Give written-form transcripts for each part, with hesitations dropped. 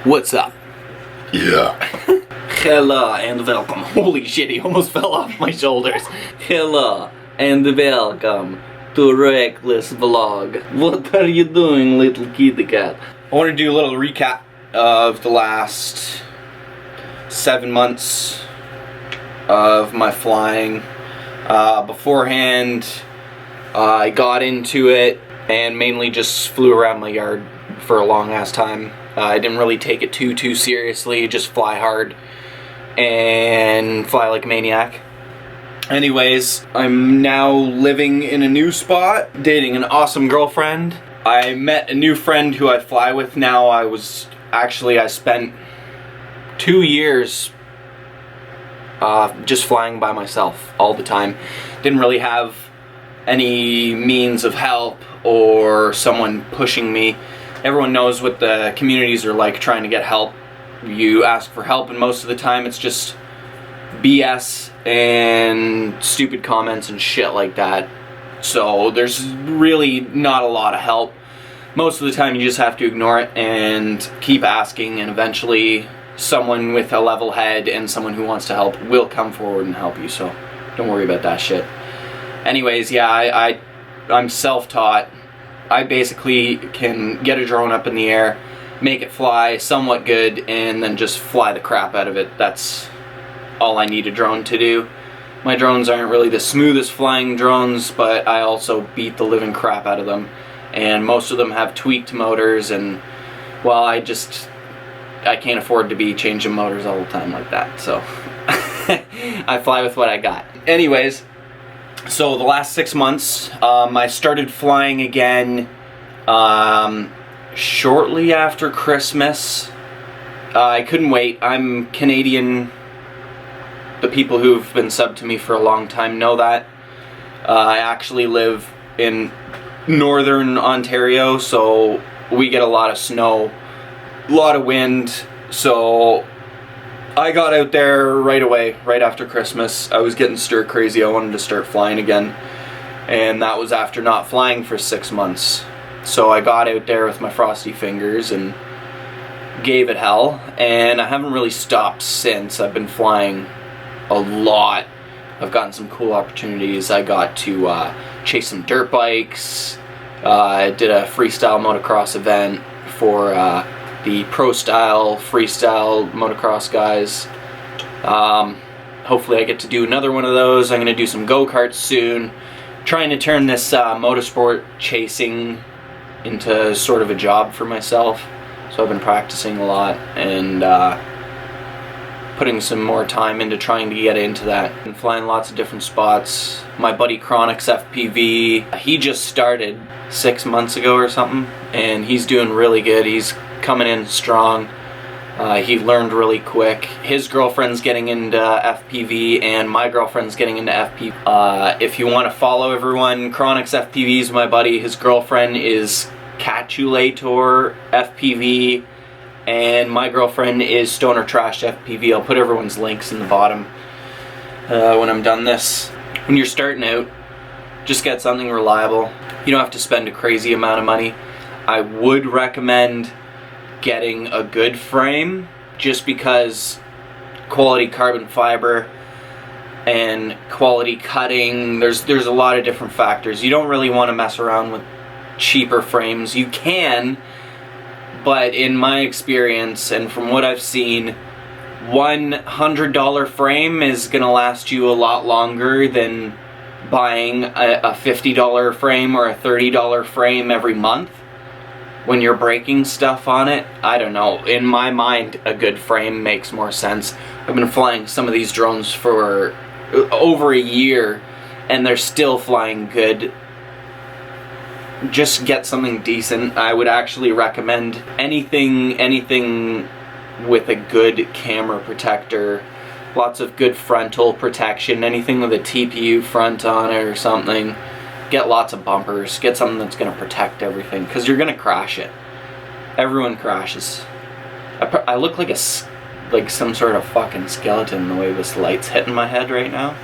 What's up? Yeah. Hello and welcome. Holy shit, he almost fell off my shoulders. Hello and welcome to Reckless Vlog. What are you doing, little kitty cat? I want to do a little recap of the last 7 months of my flying. Beforehand, I got into it and mainly just flew around my yard for a long ass time. I didn't really take it too seriously, just fly hard and fly like a maniac. Anyways, I'm now living in a new spot, dating an awesome girlfriend. I met a new friend who I fly with now. I spent 2 years just flying by myself all the time. Didn't really have any means of help or someone pushing me. Everyone knows what the communities are like trying to get help. You ask for help and most of the time it's just BS and stupid comments and shit like that. So there's really not a lot of help. Most of the time you just have to ignore it and keep asking, and eventually someone with a level head and someone who wants to help will come forward and help you, so don't worry about that shit. Anyways, yeah, I'm self-taught. I basically can get a drone up in the air, make it fly somewhat good, and then just fly the crap out of it. That's all I need a drone to do. My drones aren't really the smoothest flying drones, but I also beat the living crap out of them. And most of them have tweaked motors, and well, I can't afford to be changing motors all the time like that, so I fly with what I got. Anyways, so the last 6 months, I started flying again shortly after Christmas. I couldn't wait. I'm Canadian. The people who've been subbed to me for a long time know that. I actually live in northern Ontario, so we get a lot of snow, a lot of wind, so I got out there right away, right after Christmas. I was getting stir crazy. I wanted to start flying again, and that was after not flying for 6 months. So I got out there with my frosty fingers and gave it hell, and I haven't really stopped since. I've been flying a lot. I've gotten some cool opportunities. I got to chase some dirt bikes. I did a freestyle motocross event for the pro style freestyle motocross guys. Hopefully I get to do another one of those. I'm going to do some go-karts soon. Trying to turn this motorsport chasing into sort of a job for myself. So I've been practicing a lot and putting some more time into trying to get into that. And flying lots of different spots. My buddy Chronix FPV, he just started 6 months ago or something, and he's doing really good. He's coming in strong. He learned really quick. His girlfriend's getting into FPV, and my girlfriend's getting into FPV. If you want to follow everyone, Chronix FPV is my buddy. His girlfriend is Catulator FPV, and my girlfriend is stonertrash FPV. I'll put everyone's links in the bottom when I'm done this. When you're starting out, just get something reliable. You don't have to spend a crazy amount of money. I would recommend getting a good frame, just because quality carbon fiber and quality cutting, there's a lot of different factors. You don't really want to mess around with cheaper frames. You can, but in my experience and from what I've seen, $100 frame is gonna last you a lot longer than buying a $50 frame or a $30 frame every month when you're breaking stuff on it. I don't know. In my mind, a good frame makes more sense. I've been flying some of these drones for over a year and they're still flying good. Just get something decent. I would actually recommend anything with a good camera protector, lots of good frontal protection, anything with a TPU front on it or something. Get lots of bumpers, get something that's going to protect everything, because you're going to crash it. Everyone crashes. I look like some sort of fucking skeleton the way this light's hitting my head right now.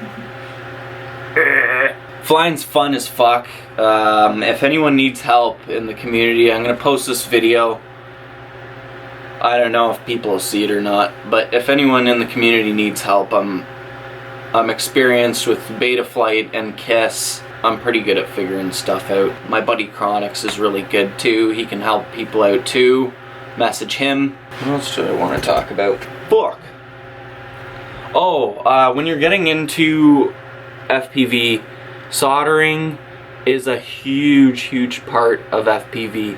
Flying's fun as fuck. If anyone needs help in the community, I'm gonna post this video. I don't know if people will see it or not, but if anyone in the community needs help, I'm experienced with beta flight and KISS. I'm pretty good at figuring stuff out. My buddy Chronix is really good too. He can help people out too. Message him. What else do I want to talk about? Fuck. Oh, when you're getting into FPV, soldering is a huge part of FPV.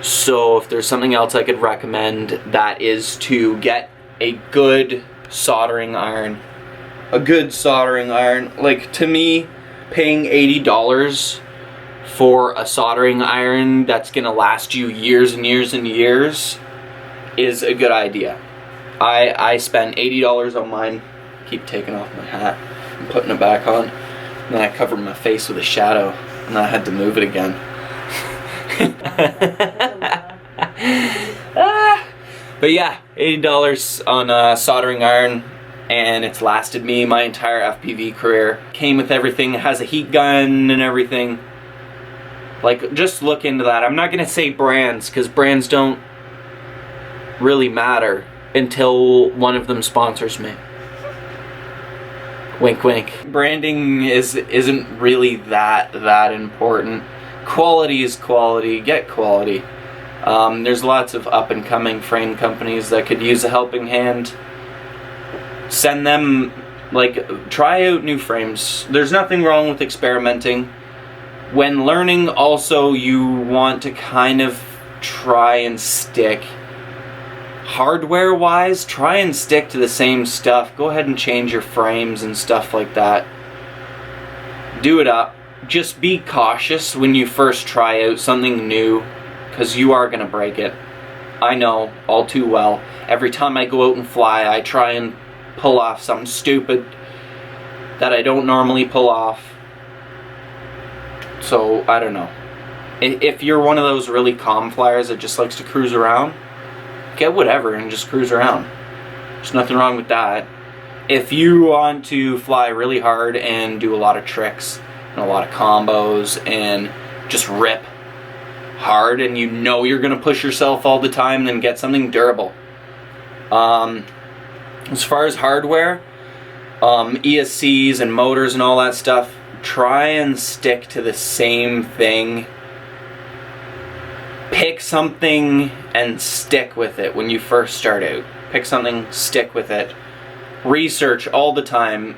So if there's something else I could recommend, that is to get a good soldering iron. A good soldering iron. Like, to me, paying $80 for a soldering iron that's gonna last you years and years and years is a good idea. I spent $80 on mine. Keep taking off my hat and putting it back on. And then I covered my face with a shadow, and then I had to move it again. But yeah, $80 on a soldering iron, and it's lasted me my entire FPV career. Came with everything, it has a heat gun and everything. Like, just look into that. I'm not gonna say brands, because brands don't really matter until one of them sponsors me. Wink wink. Branding isn't really that important. Quality is quality. Get quality. There's lots of up and coming frame companies that could use a helping hand. Send them, like, try out new frames. There's nothing wrong with experimenting. When learning, also, you want to kind of try and stick. Hardware wise, try and stick to the same stuff. Go ahead and change your frames and stuff like that. Do it up. Just be cautious when you first try out something new, because you are going to break it. I know all too well. Every time I go out and fly, I try and pull off something stupid that I don't normally pull off. So, I don't know. If you're one of those really calm flyers that just likes to cruise around, get whatever and just cruise around. There's nothing wrong with that. If you want to fly really hard and do a lot of tricks and a lot of combos and just rip hard, and you know you're going to push yourself all the time, then get something durable. As far as hardware, ESCs and motors and all that stuff, try and stick to the same thing. Pick something and stick with it when you first start out. Pick something, stick with it. Research all the time.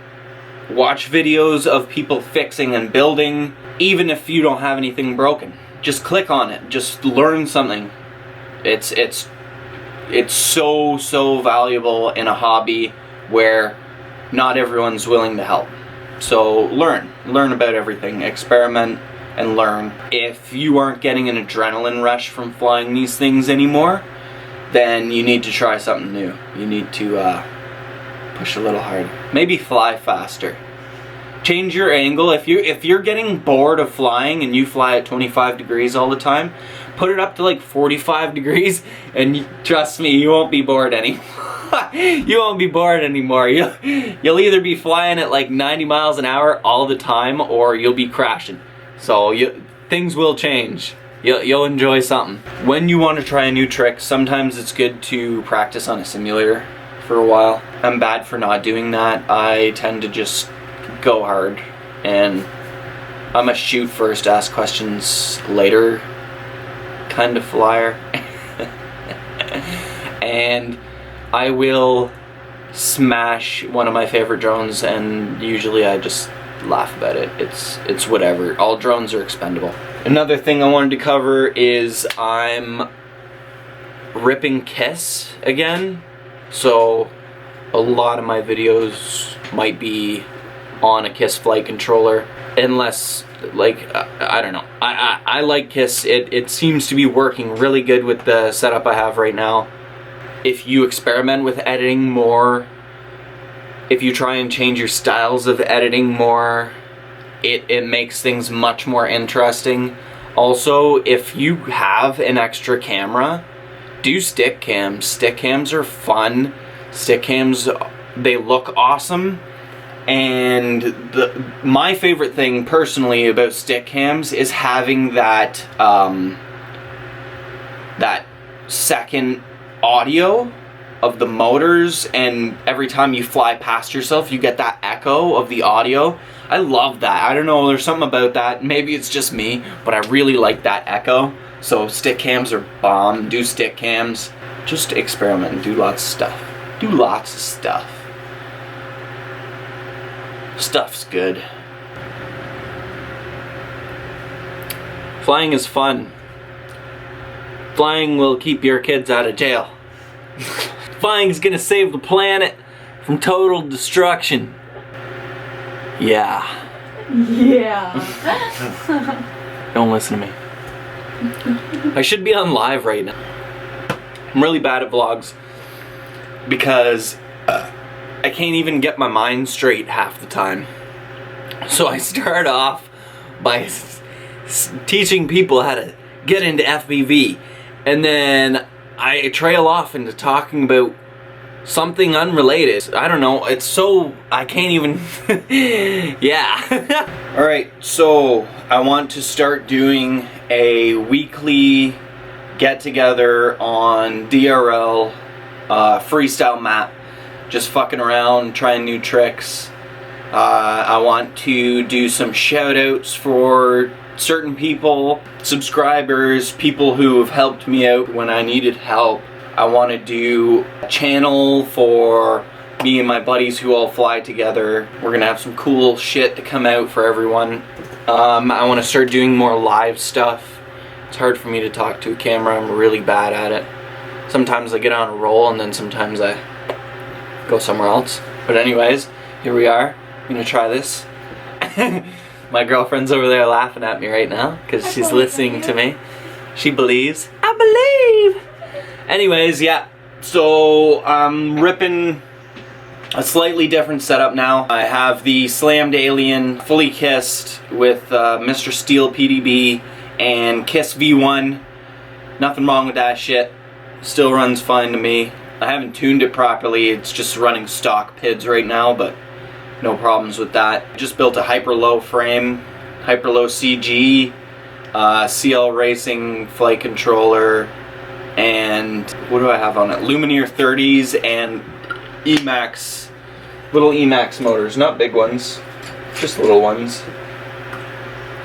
Watch videos of people fixing and building, even if you don't have anything broken. Just click on it. Just learn something. It's so valuable in a hobby where not everyone's willing to help. So learn about everything. Experiment and learn. If you aren't getting an adrenaline rush from flying these things anymore, then you need to try something new. You need to push a little harder. Maybe fly faster. Change your angle. If you're getting bored of flying and you fly at 25 degrees all the time, put it up to like 45 degrees, and trust me, you won't be bored anymore. You won't be bored anymore. You'll either be flying at like 90 miles an hour all the time, or you'll be crashing. So things will change. You'll enjoy something. When you want to try a new trick, sometimes it's good to practice on a simulator for a while. I'm bad for not doing that. I tend to just go hard, and I'm a shoot first, ask questions later kind of flyer. And I will smash one of my favorite drones, and usually I just laugh about it. It's whatever. All drones are expendable. Another thing I wanted to cover is I'm ripping KISS again. So a lot of my videos might be on a KISS flight controller, unless, like, I don't know. I like KISS. It seems to be working really good with the setup I have right now. If you experiment with editing more, if you try and change your styles of editing more, it makes things much more interesting. Also, if you have an extra camera, do stick cams. Stick cams are fun. Stick cams, they look awesome, And my favorite thing personally about stick cams is having that that second audio of the motors, and every time you fly past yourself you get that echo of the audio. I love that. I don't know, there's something about that. Maybe it's just me, but I really like that echo. So stick cams are bomb. Do stick cams. Just experiment and do lots of stuff. Do lots of stuff. Stuff's good. Flying is fun. Flying will keep your kids out of jail. Flying's gonna save the planet from total destruction. Yeah. Yeah. Don't listen to me. I should be on live right now. I'm really bad at vlogs because I can't even get my mind straight half the time. So I start off by teaching people how to get into FPV, and then I trail off into talking about something unrelated. I don't know, it's so, I can't even, yeah. Alright, so I want to start doing a weekly get-together on DRL, freestyle map, just fucking around, trying new tricks. I want to do some shout-outs for certain people, subscribers, people who have helped me out when I needed help. I want to do a channel for me and my buddies who all fly together. We're gonna have some cool shit to come out for everyone. I want to start doing more live stuff. It's hard for me to talk to a camera. I'm really bad at it. Sometimes I get on a roll and then sometimes I go somewhere else. But anyways, here we are. I'm gonna try this. My girlfriend's over there laughing at me right now because she's listening to me. She believes. I believe! Anyways, yeah, so I'm ripping a slightly different setup now. I have the slammed alien fully kissed with Mr. Steel PDB and Kiss V1. Nothing wrong with that shit. Still runs fine to me. I haven't tuned it properly. It's just running stock PIDs right now, but no problems with that. Just built a hyper low frame, hyper low CG, CL Racing flight controller, and what do I have on it? Lumineer 30s and Emax, little Emax motors, not big ones, just little ones.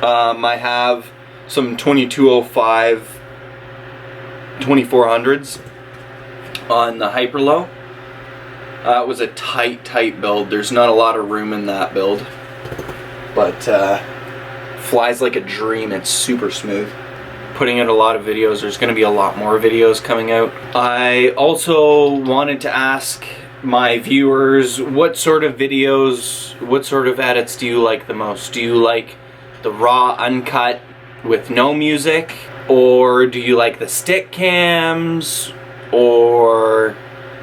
I have some 2205 2400s on the hyper low. It was a tight build. There's not a lot of room in that build, but flies like a dream. It's super smooth. Putting out a lot of videos. There's going to be a lot more videos coming out. I also wanted to ask my viewers, what sort of videos, what sort of edits do you like the most? Do you like the raw uncut with no music, or do you like the stick cams, or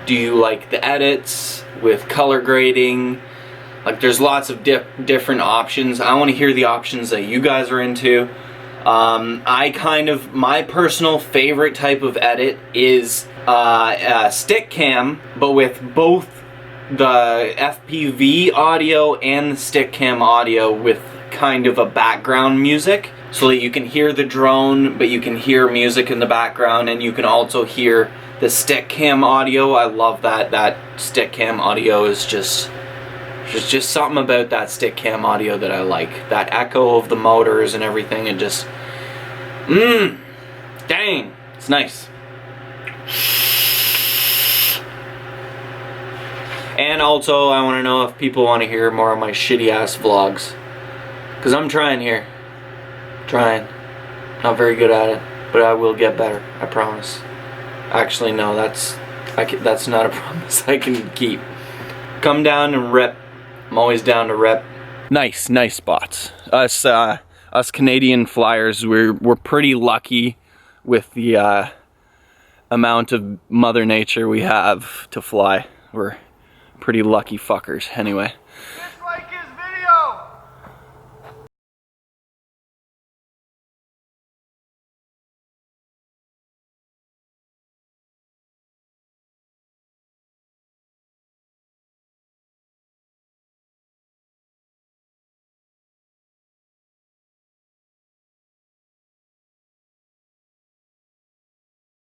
do you like the edits with color grading? Like, there's lots of different options. I want to hear the options that you guys are into. My personal favorite type of edit is a stick cam, but with both the FPV audio and the stick cam audio with kind of a background music, so that you can hear the drone, but you can hear music in the background, and you can also hear the stick cam audio. I love that. That stick cam audio is just, there's just something about that stick cam audio that I like. That echo of the motors and everything, it just, dang, it's nice. And also, I want to know if people want to hear more of my shitty ass vlogs, because I'm trying here. Trying. Not very good at it, but I will get better, I promise. Actually, no, that's not a promise I can keep. Come down and rip. I'm always down to rip. Nice spots. Us Canadian flyers, we're pretty lucky with the amount of Mother Nature we have to fly. We're pretty lucky fuckers. Anyway,